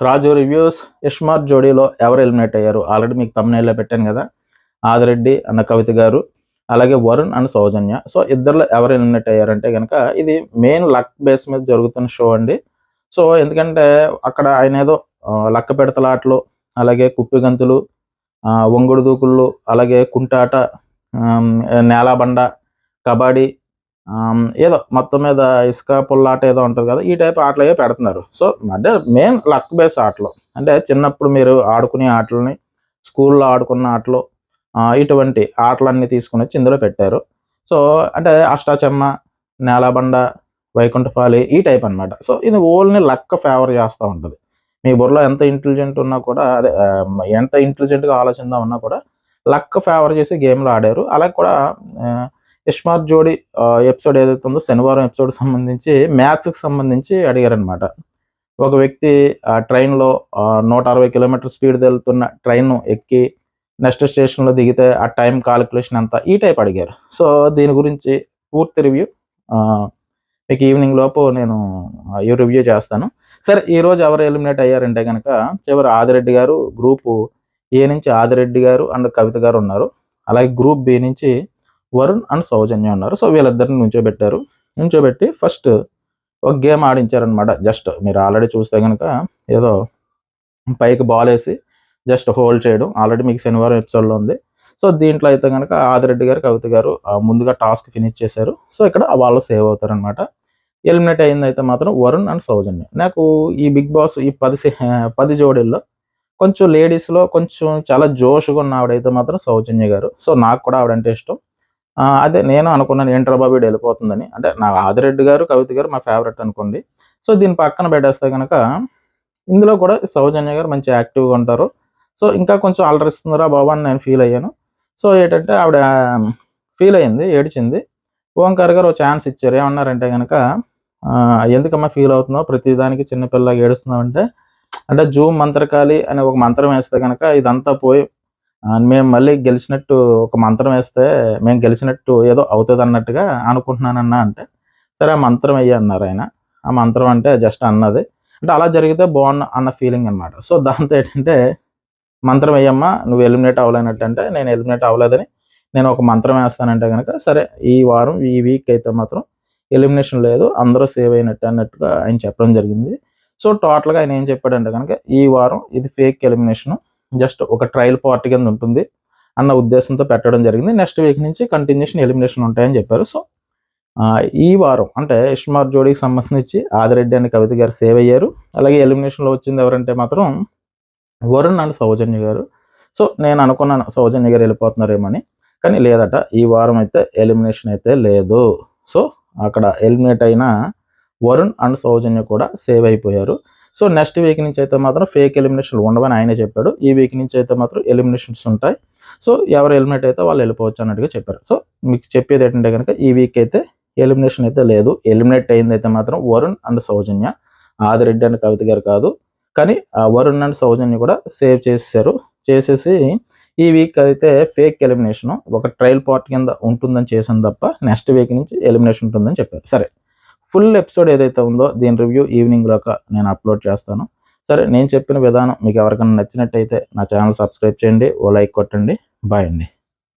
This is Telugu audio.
రాజు రివ్యూస్ యష్మార్ జోడీలో ఎవరు ఎలిమినేట్ అయ్యారు? ఆల్రెడీ మీకు thumbnail లో పెట్టాను కదా. ఆదిరెడ్డి అన్న కవిత గారు, అలాగే వరుణ్ అండ్ సౌజన్య. సో ఇద్దరిలో ఎవరు ఎలిమినేట్ అయ్యారంటే గనక ఇది మెయిన్ లక్ బేస్ మీద జరుగుతున్న షో అండి. సో ఎందుకంటే అక్కడ ఆయన ఏదో లక్క పెడతలాటలు, అలాగే కుప్పిగంతులు, ఒంగుడు దూకుళ్ళు, అలాగే కుంటాట, నేలాబండ, కబడ్డీ, ఏదో మొత్తం మీద ఇసుక పుల్లాట ఏదో ఉంటుంది కదా, ఈ టైప్ ఆటలు పెడుతున్నారు. సో అంటే మెయిన్ లక్ బేస్ ఆటలు, అంటే చిన్నప్పుడు మీరు ఆడుకునే ఆటలని, స్కూల్లో ఆడుకున్న ఆటలు, ఇటువంటి ఆటలన్నీ తీసుకుని వచ్చి ఇందులో పెట్టారు. సో అంటే అష్టాచెమ్మ, నేలబండ, వైకుంఠపాలి ఈ టైప్ అనమాట. సో ఇది ఓన్లీ లక్ ఫేవర్ చేస్తూ ఉంటుంది. మీ బుర్రలో ఎంత ఇంటెలిజెంట్ ఉన్నా కూడా, అదే ఎంత ఇంటెలిజెంట్గా ఆలోచిద్దాం ఉన్నా కూడా లక్ ఫేవర్ చేసి గేమ్లో ఆడారు. అలాగే కూడా యష్మార్ జోడీ ఎపిసోడ్ ఏదైతే ఉందో, శనివారం ఎపిసోడ్ సంబంధించి మ్యాథ్స్కి సంబంధించి అడిగారనమాట. ఒక వ్యక్తి ట్రైన్లో 160 కిలోమీటర్ స్పీడ్ వెళ్తున్న ట్రైన్ ఎక్కి నెక్స్ట్ స్టేషన్లో దిగితే ఆ టైం కాలిక్యులేషన్ ఎంత, ఈ టైప్ అడిగారు. సో దీని గురించి పూర్తి రివ్యూ మీకు ఈవినింగ్ లోపు నేను ఈ రివ్యూ చేస్తాను. సరే, ఈరోజు ఎవరు ఎలిమినేట్ అయ్యారంటే కనుక చివరి ఆదిరెడ్డి గారు, గ్రూపు ఏ నుంచి ఆదిరెడ్డి గారు అండ్ కవిత గారు ఉన్నారు. అలాగే గ్రూప్ బి నుంచి వరుణ్ అండ్ సౌజన్య ఉన్నారు. సో వీళ్ళిద్దరిని నుంచోబెట్టారు. నుంచోబెట్టి ఫస్ట్ ఒక గేమ్ ఆడించారనమాట. జస్ట్ మీరు ఆల్రెడీ చూస్తే కనుక ఏదో పైకి బాల్ వేసి జస్ట్ హోల్డ్ చేయడం, ఆల్రెడీ మీకు శనివారం ఎపిసోడ్లో ఉంది. సో దీంట్లో అయితే కనుక ఆదిరెడ్డి గారు, కవిత గారు ముందుగా టాస్క్ ఫినిష్ చేశారు. సో ఇక్కడ వాళ్ళు సేవ్ అవుతారనమాట. ఎలిమినేట్ అయింది అయితే మాత్రం వరుణ్ అండ్ సౌజన్య. నాకు ఈ బిగ్ బాస్ ఈ 10 జోడీల్లో కొంచెం లేడీస్లో కొంచెం చాలా జోష్గా ఉన్న ఆవిడైతే మాత్రం సౌజన్య గారు. సో నాకు కూడా ఆవిడంటే ఇష్టం. అదే నేను అనుకున్నాను, ఏంట్రా బాబు వీడు వెళ్ళిపోతుందని. అంటే నాకు ఆదిరెడ్డి గారు, కవిత గారు మా ఫేవరెట్ అనుకోండి. సో దీని పక్కన పెట్టేస్తే కనుక ఇందులో కూడా సౌజన్య గారు మంచి యాక్టివ్గా ఉంటారు. సో ఇంకా కొంచెం అలరిస్తుందిరా బాబు అని నేను ఫీల్ అయ్యాను. సో ఏంటంటే ఆవిడ ఫీల్ అయింది, ఏడిచింది. ఓంకార్ గారు ఒక ఛాన్స్ ఇచ్చారు. ఏమన్నారంటే కనుక, ఎందుకమ్మా ఫీల్ అవుతున్నావు, ప్రతిదానికి చిన్నపిల్లగా ఏడుస్తున్నావు అంటే జూమ్ మంత్రకాళి అని ఒక మంత్రం వేస్తే కనుక ఇదంతా పోయి మేము మళ్ళీ గెలిచినట్టు, ఒక మంత్రం వేస్తే మేము గెలిచినట్టు ఏదో అవుతుంది అన్నట్టుగా అనుకుంటున్నానన్నా అంటే, సరే ఆ మంత్రం వెయ్యి అన్నారు ఆయన. ఆ మంత్రం అంటే జస్ట్ అన్నది, అంటే అలా జరిగితే బాగున్న అన్న ఫీలింగ్ అనమాట. సో దాంతో ఏంటంటే, మంత్రం వేయమ్మా నువ్వు ఎలిమినేట్ అవ్వలేనట్టు అంటే, నేను ఎలిమినేట్ అవ్వలేదని నేను ఒక మంత్రం వేస్తానంటే కనుక, సరే ఈ వారం ఈ వీక్ అయితే మాత్రం ఎలిమినేషన్ లేదు, అందరూ సేవ్ అయినట్టు అన్నట్టుగా ఆయన చెప్పడం జరిగింది. సో టోటల్గా ఆయన ఏం చెప్పాడంటే కనుక, ఈ వారం ఇది ఫేక్ ఎలిమినేషను, జస్ట్ ఒక ట్రయల్ పార్టీ కింద ఉంటుంది అన్న ఉద్దేశంతో పెట్టడం జరిగింది. నెక్స్ట్ వీక్ నుంచి కంటిన్యూషన్ ఎలిమినేషన్ ఉంటాయని చెప్పారు. సో ఈ వారం అంటే యష్మార్ జోడీకి సంబంధించి ఆదిరెడ్డి అని కవిత గారు సేవ్ అయ్యారు. అలాగే ఎలిమినేషన్లో వచ్చింది ఎవరంటే మాత్రం వరుణ్ అండ్ సౌజన్య గారు. సో నేను అనుకున్నాను సౌజన్య గారు వెళ్ళిపోతున్నారేమని, కానీ లేదట. ఈ వారం అయితే ఎలిమినేషన్ అయితే లేదు. సో అక్కడ ఎలిమినేట్ అయిన వరుణ్ అండ్ సౌజన్య కూడా సేవ్ అయిపోయారు. సో నెక్స్ట్ వీక్ నుంచి అయితే మాత్రం ఫేక్ ఎలిమినేషన్లు ఉండవని ఆయనే చెప్పాడు. ఈ వీక్ నుంచి అయితే మాత్రం ఎలిమినేషన్స్ ఉంటాయి. సో ఎవరు ఎలిమినేట్ అయితే వాళ్ళు వెళ్ళిపోవచ్చు అన్నట్టుగా చెప్పారు. సో మీకు చెప్పేది ఏంటంటే కనుక, ఈ వీక్ అయితే ఎలిమినేషన్ అయితే లేదు. ఎలిమినేట్ అయింది అయితే మాత్రం వరుణ్ అండ్ సౌజన్య, ఆదిరెడ్డి అండ్ కవిత గారు కాదు. కానీ వరుణ్ అండ్ సౌజన్య కూడా సేవ్ చేసేసారు. చేసేసి ఈ వీక్ అయితే ఫేక్ ఎలిమినేషన్ ఒక ట్రయల్ పార్ట్ కింద ఉంటుందని చేసాను తప్ప, నెక్స్ట్ వీక్ నుంచి ఎలిమినేషన్ ఉంటుందని చెప్పారు. సరే, ఫుల్ ఎపిసోడ్ ఏదైతే ఉందో దీని రివ్యూ ఈవినింగ్ లోక నేను అప్లోడ్ చేస్తాను. సరే, నేను చెప్పిన విధానం మీకు ఎవరికైనా నచ్చినట్టయితే నా ఛానల్ సబ్స్క్రైబ్ చేయండి, ఓ లైక్ కొట్టండి. బాయ్ అండి.